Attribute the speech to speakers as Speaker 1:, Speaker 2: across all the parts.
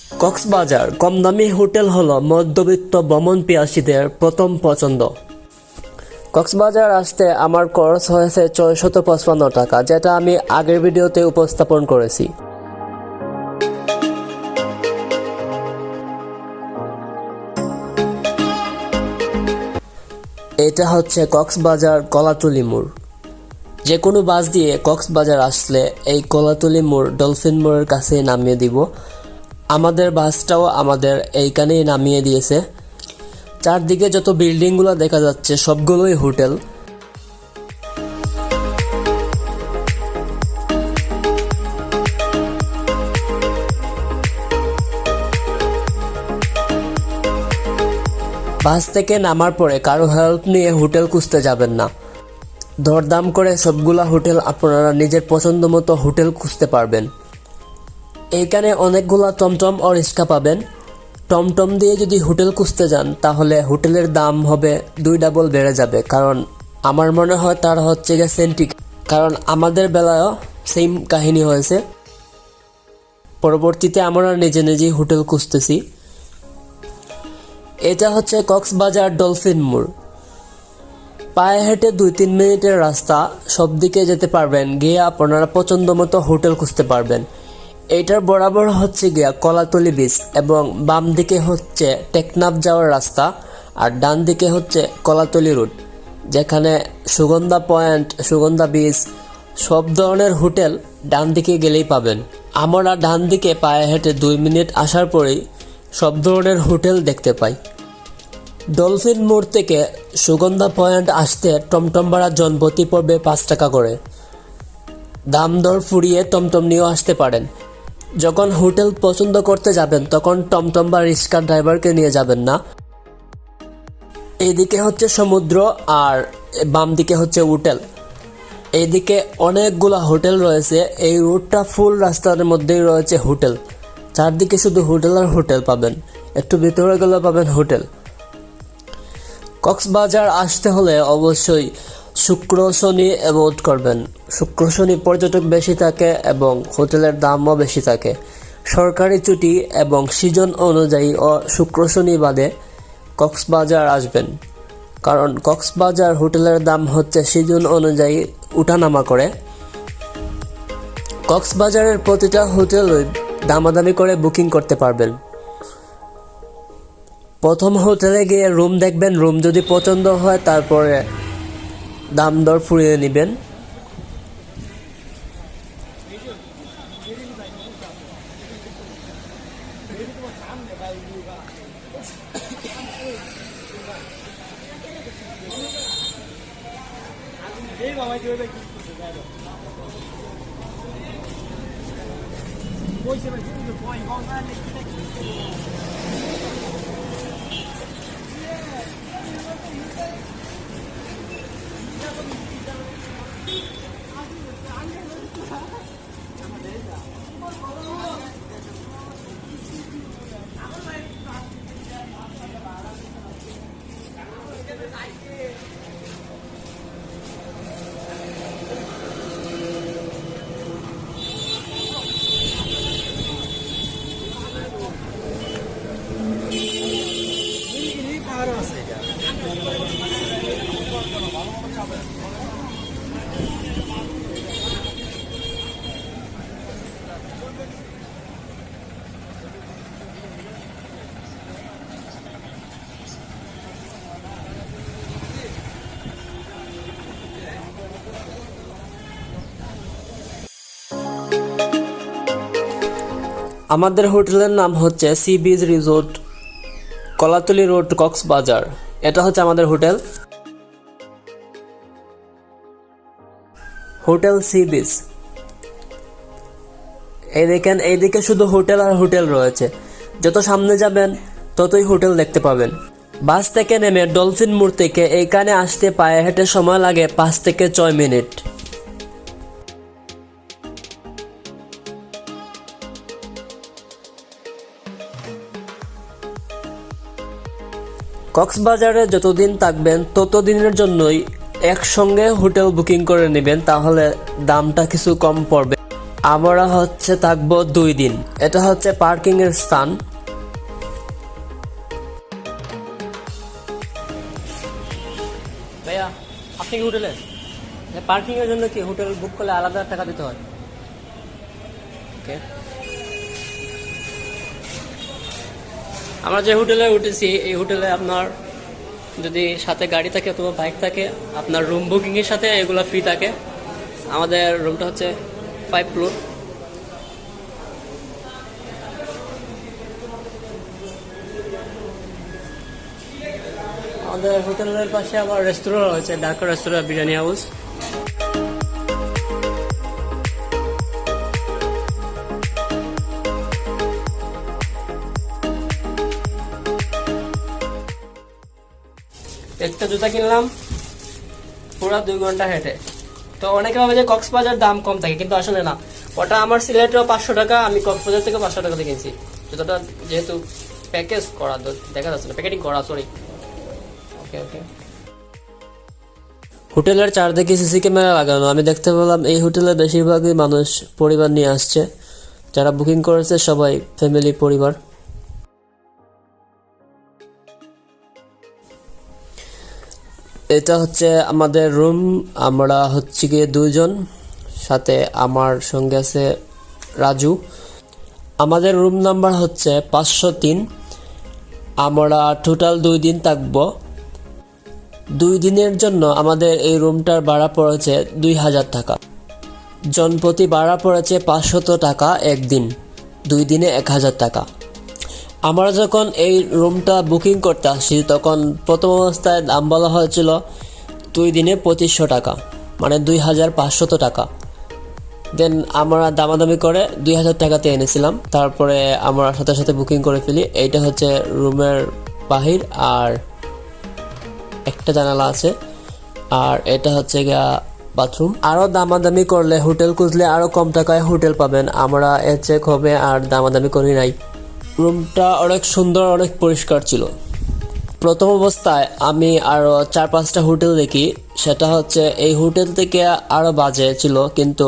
Speaker 1: কক্সবাজার কম দামি হোটেল হলো মধ্যবিত্ত ভ্রমণ পিয়াসীদের প্রথম পছন্দ। কক্সবাজার আসতে আমার খরচ হয়েছে ৬৫৫ টাকা, যেটা আমি আগের ভিডিওতে উপস্থাপন করেছি। এটা হচ্ছে কক্সবাজার কলাতলি মোড়। যে কোনো বাস দিয়ে কক্সবাজার আসলে এই কলাতলি মোড় ডলফিন মোড়ের কাছে নামিয়ে দিব। আমাদের বাসটাও আমাদের এইখানেই নামিয়ে দিয়েছে। চারদিকে যত বিল্ডিংগুলো দেখা যাচ্ছে সবগুলোই হোটেল। বাস থেকে নামার পরে কারো হেল্প নিয়ে হোটেল খুঁজতে যাবেন না। দরদাম করে সবগুলা হোটেল আপনারা নিজের পছন্দ মতো হোটেল খুঁজতে পারবেন। এইখানে অনেকগুলা টমটম ও রিক্সা পাবেন। টমটম দিয়ে যদি হোটেল খুঁজতে যান তাহলে হোটেলের দাম হবে 2 ডাবল বেড়ে যাবে, কারণ আমার মনে হয় তার হচ্ছে গিয়ে সেন্টিক, কারণ আমাদের বেলায়ও সেম কাহিনী হয়েছে। পরবর্তীতে আমরা নিজে নিজেই হোটেল খুঁজতেছি। এটা হচ্ছে কক্সবাজার ডলফিন মোড়। পায়ে হেঁটে 2-3 মিনিটের রাস্তা, সব দিকে যেতে পারবেন, গিয়ে আপনারা পছন্দ মতো হোটেল খুঁজতে পারবেন। এইটার বরাবর হচ্ছে গিয়া কলাতলি বিচ এবং বাম দিকে হচ্ছে টেকনাফ যাওয়ার রাস্তা, আর ডান দিকে হচ্ছে কলাতলি রোড, যেখানে সুগন্ধা পয়েন্ট, সুগন্ধা বিচ সব ধরনের হোটেল ডান দিকে গেলেই পাবেন। আমরা ডান দিকে পায়ে হেঁটে 2 মিনিট আসার পরেই সব ধরনের হোটেল দেখতে পাই। ডলফিন মোড় থেকে সুগন্ধা পয়েন্ট আসতে টমটম ভাড়া জনপ্রতি পড়বে 5 টাকা করে। দাম দর ফুরিয়ে টমটম নিয়েও আসতে পারেন। যখন হোটেল পছন্দ করতে যাবেন তখন টমটম বা রিক্সার ড্রাইভারকে নিয়ে যাবেন না। এইদিকে হচ্ছে সমুদ্র আর বাম দিকে হচ্ছে হোটেল। এইদিকে অনেকগুলা হোটেল রয়েছে। এই রোডটা ফুল রাস্তার মধ্যেই রয়েছে হোটেল। চারদিকে শুধু হোটেল আর হোটেল পাবেন। একটু ভিতরে গেলে পাবেন হোটেল। কক্সবাজার আসতে হলে অবশ্যই শুক্র শনি অ্যাভয়েড করবেন। শুক্র শনি পর্যটক বেশি থাকে এবং হোটেলের দামও বেশি থাকে। সরকারি ছুটি এবং সিজন অনুযায়ী ও শুক্র শনি বাদে কক্সবাজার আসবেন, কারণ কক্সবাজার হোটেলের দাম হচ্ছে সিজন অনুযায়ী উঠানামা করে। কক্সবাজারের প্রতিটা হোটেলই দামাদামি করে বুকিং করতে পারবেন। প্রথম হোটেলে গিয়ে রুম দেখবেন, রুম যদি পছন্দ হয় তারপরে দাম দর ফুরিয়ে নেবেন। আমাদের হোটেলের নাম হচ্ছে sea beach resort, Kolatoli road, Cox's Bazar. এটা হচ্ছে আমাদের হোটেল, হোটেল সি বিচ। এই দেখেন, এইদিকে শুধু হোটেল আর হোটেল রয়েছে। যত সামনে যাবেন ততই হোটেল দেখতে পাবেন। বাস থেকে নেমে ডলফিন মোড় থেকে এইখানে আসতে পায়ে হেঁটে সময় লাগে 5 থেকে 6 মিনিট। কক্সবাজারে যতদিন থাকবেন ততদিনের জন্যই একসঙ্গে হোটেল বুকিং করে নেবেন, তাহলে দামটা কিছু কম পড়বে। আমরা হচ্ছে থাকবো 2 দিন। এটা হচ্ছে পার্কিং এর স্থান। ভাইয়া, আপনি কি হোটেলে পার্কিং এর জন্য কি হোটেল বুক করলে আলাদা টাকা দিতে হয়? ওকে, আমরা যে হোটেলে উঠেছি এই হোটেলে আপনার যদি সাথে গাড়ি থাকে অথবা বাইক থাকে, আপনার রুম বুকিং এর সাথে এগুলো ফ্রি থাকে। আমাদের রুমটা হচ্ছে 5 ফ্লোর। আমাদের হোটেলের পাশে আবার রেস্টুরেন্ট রয়েছে, ঢাকা রেস্টুরেন্ট, বিরিয়ানি হাউস। একটা জুতা কিনলাম পুরা 2 ঘন্টা হেঁটে। তো অনেকে ভাবে যে কক্সবাজার দাম কম থাকে, কিন্তু আসলে না। ওটা আমার সিলেটেও 500 টাকা, আমি কক্সবাজার থেকে 500 টাকা দিয়ে কিনছি জুতাটা, যেহেতু প্যাকেজ করা, দেখা যাচ্ছে না, প্যাকেটিং করা, সরি। ওকে ওকে। হোটেলের চারদিকে সিসি ক্যামেরা লাগানো। আমি দেখতে পেলাম এই হোটেলে বেশিরভাগই মানুষ পরিবার নিয়ে আসছে। যারা বুকিং করেছে সবাই ফ্যামিলি, পরিবার। এটা হচ্ছে আমাদের রুম। আমরা হচ্ছে গিয়ে 2 জন, সাথে আমার সঙ্গে আছে রাজু। আমাদের রুম নাম্বার হচ্ছে 503। আমরা টোটাল 2 দিন থাকবো। 2 দিনের জন্য আমাদের এই রুমটার ভাড়া পড়েছে 2000 টাকা। জনপ্রতি ভাড়া পড়েছে 500 টাকা একদিন। 2 দিনে 1000 টাকা। আমরা যখন এই রুমটা বুকিং করতে আসি তখন প্রথম অবস্থায় দাম বলা হয়েছিল 2 দিনে 2500 টাকা, মানে 2500 টাকা। দেন আমরা দামাদামি করে 2000 টাকাতে এনেছিলাম। তারপরে আমরা সাথে সাথে বুকিং করে ফেলি। এইটা হচ্ছে রুমের বাহির, আর একটা জানালা আছে, আর এটা হচ্ছে গিয়া বাথরুম। আরও দামাদামি করলে, হোটেল খুঁজলে আরও কম টাকায় হোটেল পাবেন। আমরা এর চেক হবে আর দামাদামি করি নাই। রুমটা অনেক সুন্দর, অনেক পরিষ্কার ছিল। প্রথম অবস্থায় আমি আরও 4-5টা হোটেল দেখি, সেটা হচ্ছে এই হোটেল থেকে আরও বাজে ছিল, কিন্তু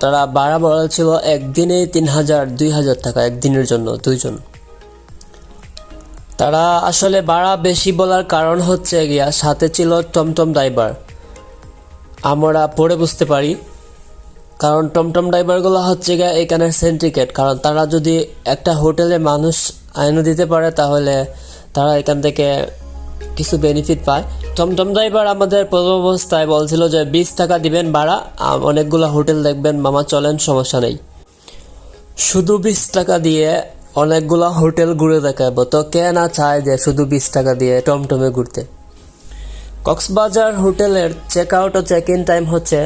Speaker 1: তারা ভাড়া বলেছিল একদিনে 3000-2000 টাকা একদিনের জন্য 2 জন। তারা আসলে ভাড়া বেশি বলার কারণ হচ্ছে গিয়া সাথে ছিল টমটম ড্রাইভার। আমরা পরে বুঝতে পারি, কারণ টমটম ড্রাইভারগুলো হচ্ছে গিয়ে এখানের সিন্ডিকেট। কারণ তারা যদি একটা হোটেলে মানুষ এনে দিতে পারে তাহলে তারা এখান থেকে কিছু বেনিফিট পায়। টমটম ড্রাইভার আমাদের প্রথম অবস্থায় বলছিল যে 20 টাকা দিবেন ভাড়া, অনেকগুলো হোটেল দেখবেন মামা, চলেন, সমস্যা নেই। শুধু 20 টাকা দিয়ে অনেকগুলো হোটেল ঘুরে দেখাবো। তো কে না চায় যে শুধু 20 টাকা দিয়ে টমটমে ঘুরতে। কক্সবাজার হোটেলের চেক আউট ও চেক ইন টাইম হচ্ছে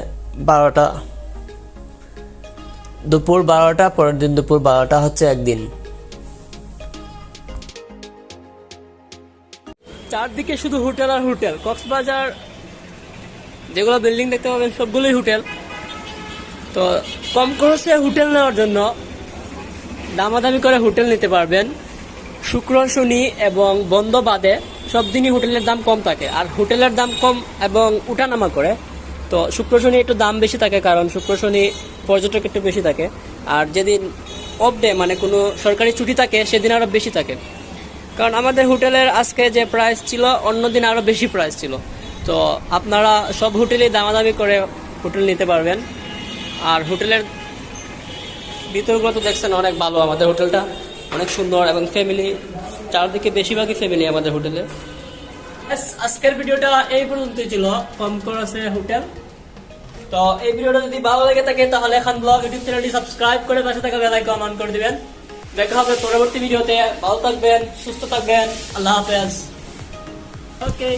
Speaker 1: 12টা, দুপুর 12টা, পরের দিন দুপুর 12টা হচ্ছে একদিন। চারদিকে শুধু হোটেল আর হোটেল। কক্সবাজার যেগুলো বিল্ডিং দেখতে পাবেন সবগুলোই হোটেল। তো কম খরচে হোটেল নেওয়ার জন্য দামাদামি করে হোটেল নিতে পারবেন। শুক্র, শনি এবং বন্ধ বাদে সব দিনই হোটেলের দাম কম থাকে। আর হোটেলের দাম কম এবং উঠানামা করে, তো শুক্র শনি একটু দাম বেশি থাকে, কারণ শুক্র শনি পর্যটক একটু বেশি থাকে। আর যেদিন অফ ডে, মানে কোনো সরকারি ছুটি থাকে, সেদিন আরও বেশি থাকে। কারণ আমাদের হোটেলের আজকে যে প্রাইস ছিল অন্য দিন আরও বেশি প্রাইস ছিল। তো আপনারা সব হোটেলেই দামাদামি করে হোটেল নিতে পারবেন। আর হোটেলের ভিতরগুলো তো দেখছেন অনেক ভালো। আমাদের হোটেলটা অনেক সুন্দর এবং ফ্যামিলি, চারদিকে বেশিরভাগই ফ্যামিলি আমাদের হোটেলে। আজকের ভিডিওটা এই পর্যন্তই ছিল, কম খরচে হোটেল। তো এই ভিডিওটা যদি ভালো লেগে থাকে তাহলে এখন ব্লগ ইউটিউব চ্যানেলটি সাবস্ক্রাইব করে পাশে থাকা বেল আইকন অন করে দিবেন। দেখা হবে পরবর্তী ভিডিওতে। ভালো থাকবেন, সুস্থ থাকবেন, আল্লাহ হাফেজ। ওকে।